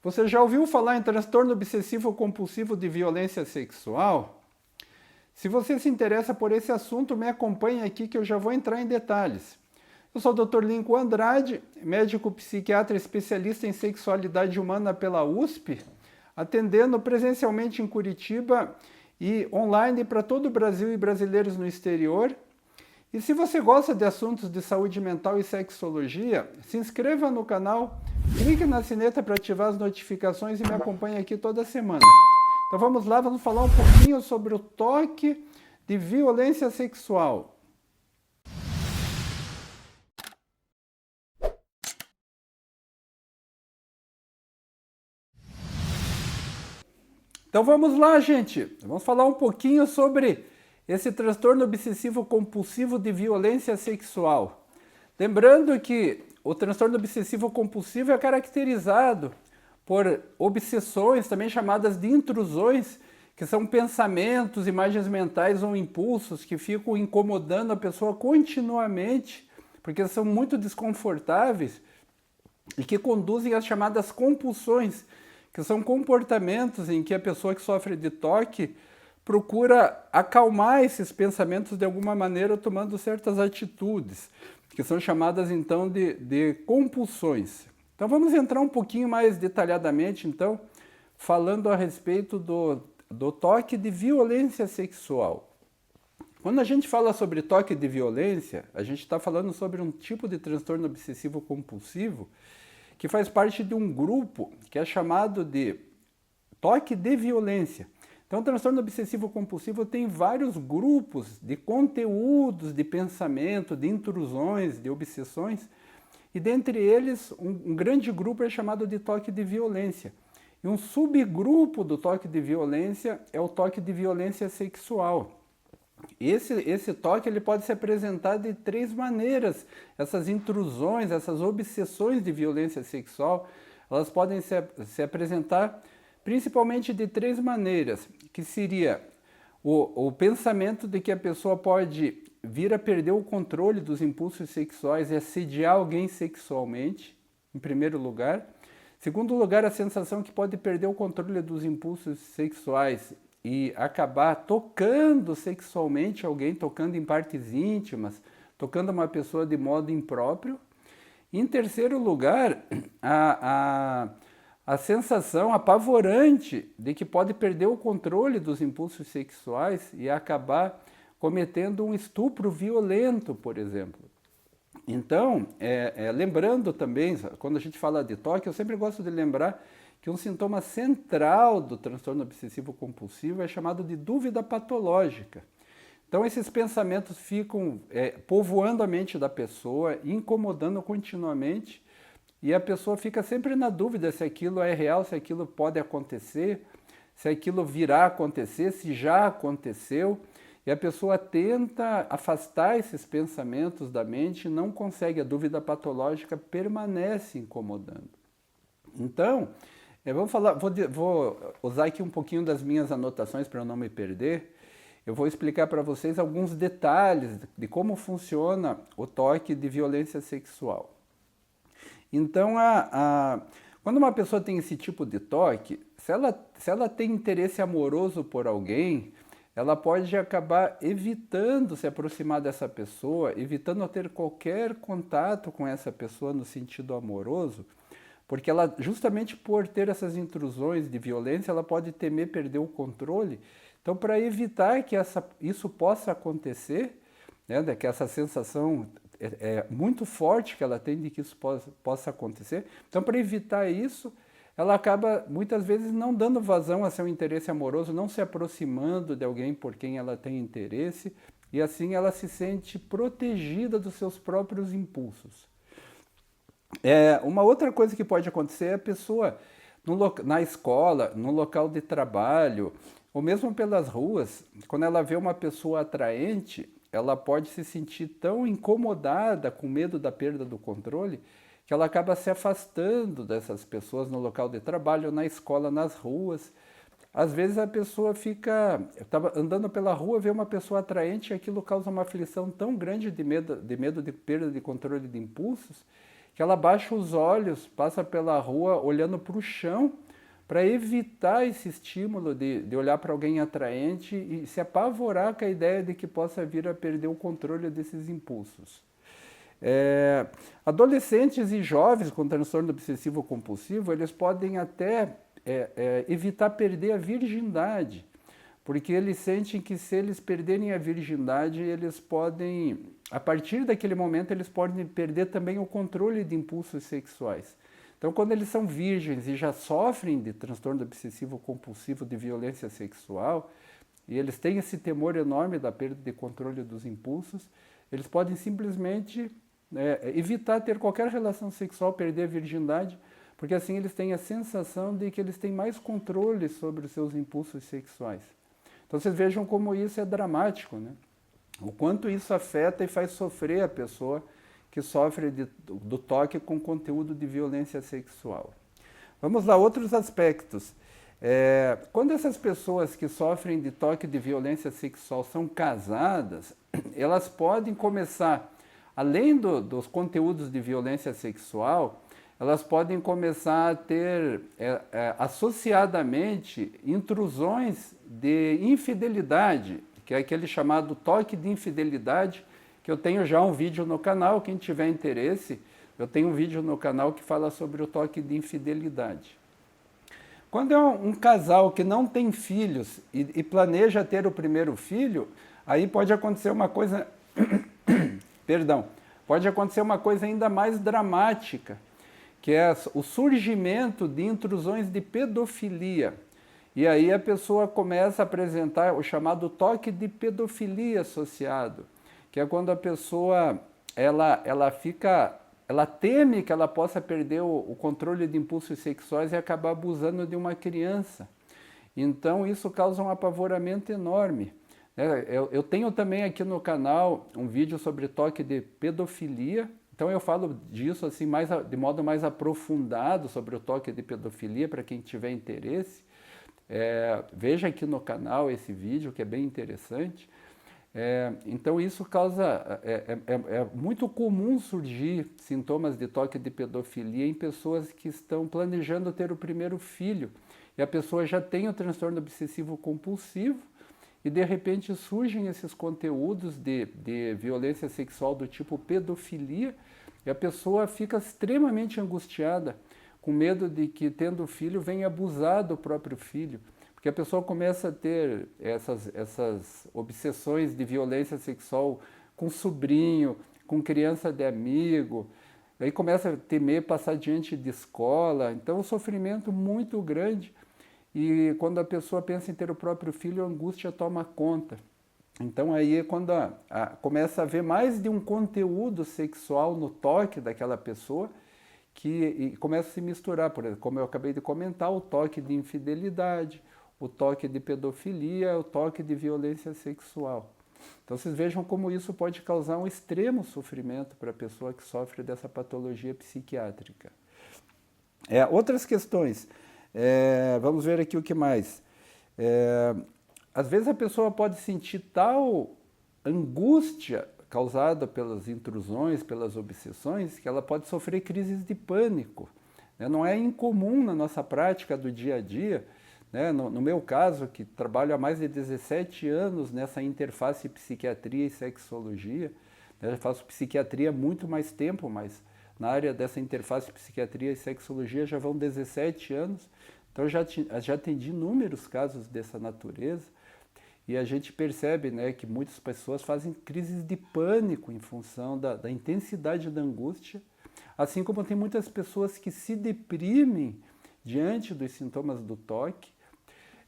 Você já ouviu falar em transtorno obsessivo compulsivo de violência sexual? Se você se interessa por esse assunto, me acompanhe aqui que eu já vou entrar em detalhes. Eu sou o Dr. Lincoln Andrade, médico psiquiatra especialista em sexualidade humana pela USP, atendendo presencialmente em Curitiba e online para todo o Brasil e brasileiros no exterior. E se você gosta de assuntos de saúde mental e sexologia, se inscreva no canal, clique na sineta para ativar as notificações e me acompanhe aqui toda semana. Então vamos lá, vamos falar um pouquinho sobre o toque de violência sexual. Então vamos lá, gente. Vamos falar um pouquinho sobre esse transtorno obsessivo compulsivo de violência sexual. Lembrando que o transtorno obsessivo compulsivo é caracterizado por obsessões, também chamadas de intrusões, que são pensamentos, imagens mentais ou impulsos que ficam incomodando a pessoa continuamente, porque são muito desconfortáveis e que conduzem às chamadas compulsões, que são comportamentos em que a pessoa que sofre de toque procura acalmar esses pensamentos de alguma maneira, tomando certas atitudes, que são chamadas então de compulsões. Então vamos entrar um pouquinho mais detalhadamente, então, falando a respeito do toque de violência sexual. Quando a gente fala sobre toque de violência, a gente está falando sobre um tipo de transtorno obsessivo compulsivo que faz parte de um grupo que é chamado de toque de violência. Então, o transtorno obsessivo compulsivo tem vários grupos de conteúdos, de pensamento, de intrusões, de obsessões, e dentre eles, um grande grupo é chamado de toque de violência. E um subgrupo do toque de violência é o toque de violência sexual. Esse toque ele pode se apresentar de três maneiras. Essas intrusões, essas obsessões de violência sexual, elas podem se apresentar principalmente de três maneiras, que seria o pensamento de que a pessoa pode vir a perder o controle dos impulsos sexuais e assediar alguém sexualmente, em primeiro lugar. Em segundo lugar, a sensação que pode perder o controle dos impulsos sexuais e acabar tocando sexualmente alguém, tocando em partes íntimas, tocando uma pessoa de modo impróprio. Em terceiro lugar, a sensação apavorante de que pode perder o controle dos impulsos sexuais e acabar cometendo um estupro violento, por exemplo. Então, lembrando também, quando a gente fala de toque, eu sempre gosto de lembrar que um sintoma central do transtorno obsessivo compulsivo é chamado de dúvida patológica. Então, esses pensamentos ficam povoando a mente da pessoa, incomodando continuamente, e a pessoa fica sempre na dúvida se aquilo é real, se aquilo pode acontecer, se aquilo virá a acontecer, se já aconteceu, e a pessoa tenta afastar esses pensamentos da mente e não consegue, a dúvida patológica permanece incomodando. Então, vou usar aqui um pouquinho das minhas anotações para eu não me perder. Eu vou explicar para vocês alguns detalhes de como funciona o toque de violência sexual. Então, quando uma pessoa tem esse tipo de toque, se ela tem interesse amoroso por alguém, ela pode acabar evitando se aproximar dessa pessoa, evitando ter qualquer contato com essa pessoa no sentido amoroso, porque ela, justamente por ter essas intrusões de violência, ela pode temer perder o controle. Então, para evitar que isso possa acontecer, né, que essa sensação muito forte que ela tem de que isso possa acontecer, então, para evitar isso, ela acaba, muitas vezes, não dando vazão a seu interesse amoroso, não se aproximando de alguém por quem ela tem interesse, e assim ela se sente protegida dos seus próprios impulsos. Uma outra coisa que pode acontecer é a pessoa, na escola, no local de trabalho, ou mesmo pelas ruas, quando ela vê uma pessoa atraente, ela pode se sentir tão incomodada, com medo da perda do controle, que ela acaba se afastando dessas pessoas no local de trabalho, na escola, nas ruas. Às vezes a pessoa estava andando pela rua, vê uma pessoa atraente e aquilo causa uma aflição tão grande de medo de perda de controle de impulsos, que ela baixa os olhos, passa pela rua olhando para o chão, para evitar esse estímulo de olhar para alguém atraente e se apavorar com a ideia de que possa vir a perder o controle desses impulsos. Adolescentes e jovens com transtorno obsessivo compulsivo, eles podem até evitar perder a virgindade, porque eles sentem que se eles perderem a virgindade, eles podem, a partir daquele momento, eles podem perder também o controle de impulsos sexuais. Então, quando eles são virgens e já sofrem de transtorno obsessivo compulsivo de violência sexual, e eles têm esse temor enorme da perda de controle dos impulsos, eles podem simplesmente evitar ter qualquer relação sexual, perder a virgindade, porque assim eles têm a sensação de que eles têm mais controle sobre os seus impulsos sexuais. Então vocês vejam como isso é dramático, né? O quanto isso afeta e faz sofrer a pessoa que sofre do toque com conteúdo de violência sexual. Vamos lá, outros aspectos. Quando essas pessoas que sofrem de toque de violência sexual são casadas, elas podem começar, além dos conteúdos de violência sexual, elas podem começar a ter associadamente intrusões de infidelidade, que é aquele chamado toque de infidelidade, que eu tenho já um vídeo no canal, quem tiver interesse, eu tenho um vídeo no canal que fala sobre o toque de infidelidade. Quando é um casal que não tem filhos e planeja ter o primeiro filho, aí pode acontecer uma coisa, pode acontecer uma coisa ainda mais dramática, que é o surgimento de intrusões de pedofilia. E aí a pessoa começa a apresentar o chamado toque de pedofilia associado, que é quando a pessoa ela teme que ela possa perder o controle de impulsos sexuais e acabar abusando de uma criança. Então isso causa um apavoramento enorme. Eu tenho também aqui no canal um vídeo sobre toque de pedofilia. Então eu falo disso assim de modo mais aprofundado sobre o toque de pedofilia para quem tiver interesse. Veja aqui no canal esse vídeo que é bem interessante. Então isso causa, é muito comum surgir sintomas de toque de pedofilia em pessoas que estão planejando ter o primeiro filho e a pessoa já tem o transtorno obsessivo compulsivo e de repente surgem esses conteúdos de violência sexual do tipo pedofilia e a pessoa fica extremamente angustiada, com medo de que tendo filho venha abusar do próprio filho. Porque a pessoa começa a ter essas obsessões de violência sexual com sobrinho, com criança de amigo, aí começa a temer passar diante de escola, então é um sofrimento muito grande. E quando a pessoa pensa em ter o próprio filho, a angústia toma conta. Então aí é quando começa a haver mais de um conteúdo sexual no toque daquela pessoa, que começa a se misturar, por exemplo, como eu acabei de comentar, o toque de infidelidade, o toque de pedofilia, o toque de violência sexual. Então vocês vejam como isso pode causar um extremo sofrimento para a pessoa que sofre dessa patologia psiquiátrica. Outras questões, vamos ver aqui o que mais. Às vezes a pessoa pode sentir tal angústia causada pelas intrusões, pelas obsessões, que ela pode sofrer crises de pânico. Não é incomum na nossa prática do dia a dia, no meu caso, que trabalho há mais de 17 anos nessa interface psiquiatria e sexologia, eu faço psiquiatria há muito mais tempo, mas na área dessa interface psiquiatria e sexologia já vão 17 anos, então eu já atendi inúmeros casos dessa natureza, e a gente percebe que muitas pessoas fazem crises de pânico em função da intensidade da angústia, assim como tem muitas pessoas que se deprimem diante dos sintomas do toque.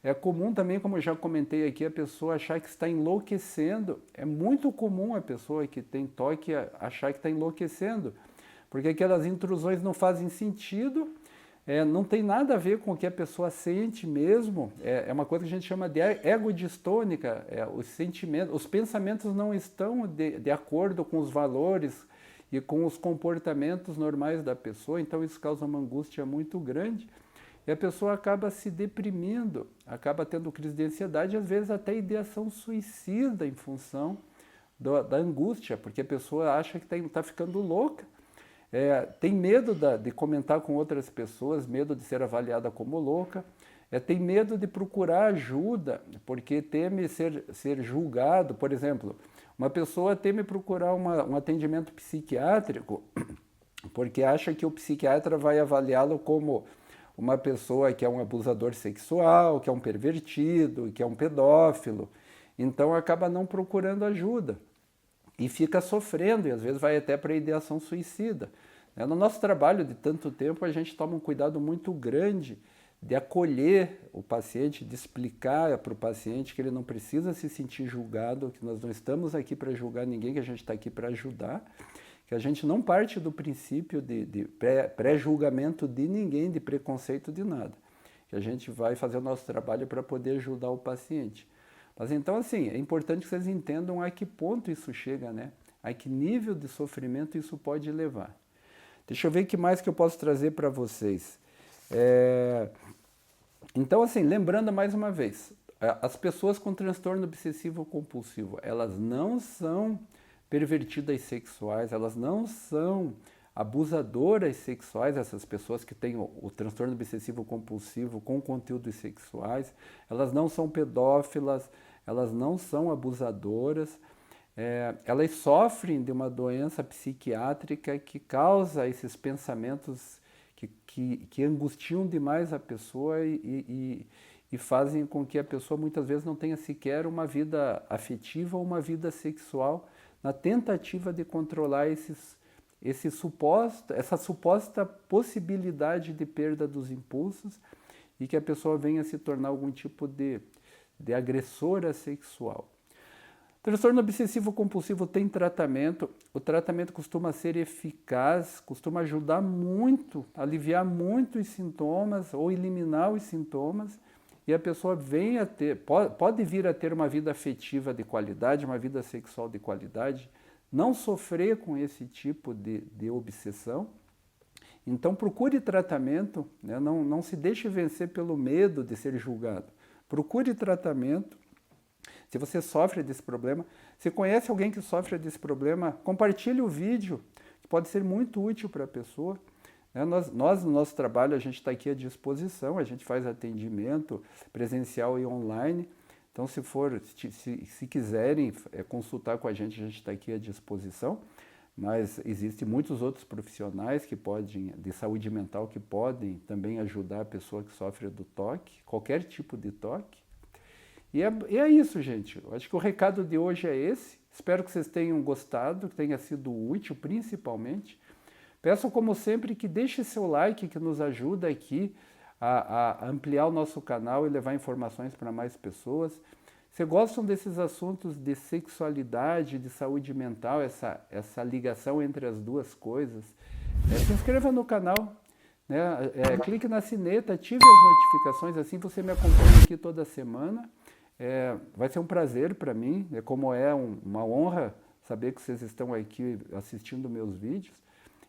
É comum também, como eu já comentei aqui, a pessoa achar que está enlouquecendo. É muito comum a pessoa que tem toque achar que está enlouquecendo, porque aquelas intrusões não fazem sentido, não tem nada a ver com o que a pessoa sente mesmo. É uma coisa que a gente chama de ego-distônica. Os pensamentos não estão de acordo com os valores e com os comportamentos normais da pessoa, então isso causa uma angústia muito grande. E a pessoa acaba se deprimindo, acaba tendo crise de ansiedade, às vezes até ideação suicida em função da angústia, porque a pessoa acha que está ficando louca. tem medo de comentar com outras pessoas, medo de ser avaliada como louca, tem medo de procurar ajuda, porque teme ser julgado. Por exemplo, uma pessoa teme procurar um atendimento psiquiátrico porque acha que o psiquiatra vai avaliá-lo como uma pessoa que é um abusador sexual, que é um pervertido, que é um pedófilo. Então acaba não procurando ajuda e fica sofrendo e às vezes vai até para a ideação suicida. No nosso trabalho de tanto tempo, a gente toma um cuidado muito grande de acolher o paciente, de explicar para o paciente que ele não precisa se sentir julgado, que nós não estamos aqui para julgar ninguém, que a gente está aqui para ajudar, que a gente não parte do princípio de pré-julgamento de ninguém, de preconceito de nada, que a gente vai fazer o nosso trabalho para poder ajudar o paciente. Mas então, assim, é importante que vocês entendam a que ponto isso chega, né? A que nível de sofrimento isso pode levar. Deixa eu ver o que mais que eu posso trazer para vocês. Então, assim, lembrando mais uma vez, as pessoas com transtorno obsessivo compulsivo, elas não são pervertidas sexuais, elas não são abusadoras sexuais, essas pessoas que têm o transtorno obsessivo compulsivo com conteúdos sexuais, elas não são pedófilas, elas não são abusadoras, elas sofrem de uma doença psiquiátrica que causa esses pensamentos que angustiam demais a pessoa e fazem com que a pessoa muitas vezes não tenha sequer uma vida afetiva ou uma vida sexual na tentativa de controlar essa suposta possibilidade de perda dos impulsos e que a pessoa venha a se tornar algum tipo de agressora sexual. Transtorno obsessivo compulsivo tem tratamento, o tratamento costuma ser eficaz, costuma ajudar muito, aliviar muito os sintomas ou eliminar os sintomas e a pessoa pode vir a ter uma vida afetiva de qualidade, uma vida sexual de qualidade, não sofrer com esse tipo de obsessão. Então procure tratamento, né? Não se deixe vencer pelo medo de ser julgado. Procure tratamento. Se você sofre desse problema, se conhece alguém que sofre desse problema, compartilhe o vídeo, que pode ser muito útil para a pessoa. Nós, no nosso trabalho, a gente está aqui à disposição, a gente faz atendimento presencial e online. Então, se quiserem consultar com a gente está aqui à disposição. Mas existem muitos outros profissionais de saúde mental que podem também ajudar a pessoa que sofre do toque, qualquer tipo de toque. E é isso, gente. Eu acho que o recado de hoje é esse. Espero que vocês tenham gostado, que tenha sido útil, principalmente. Peço, como sempre, que deixe seu like, que nos ajuda aqui a ampliar o nosso canal e levar informações para mais pessoas. Se gostam desses assuntos de sexualidade, de saúde mental, essa ligação entre as duas coisas, se inscreva no canal, né? Clique na sineta, ative as notificações, assim você me acompanha aqui toda semana. Vai ser um prazer para mim, como uma honra saber que vocês estão aqui assistindo meus vídeos.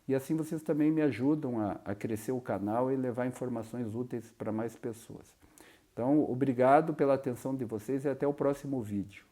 E assim vocês também me ajudam a crescer o canal e levar informações úteis para mais pessoas. Então, obrigado pela atenção de vocês e até o próximo vídeo.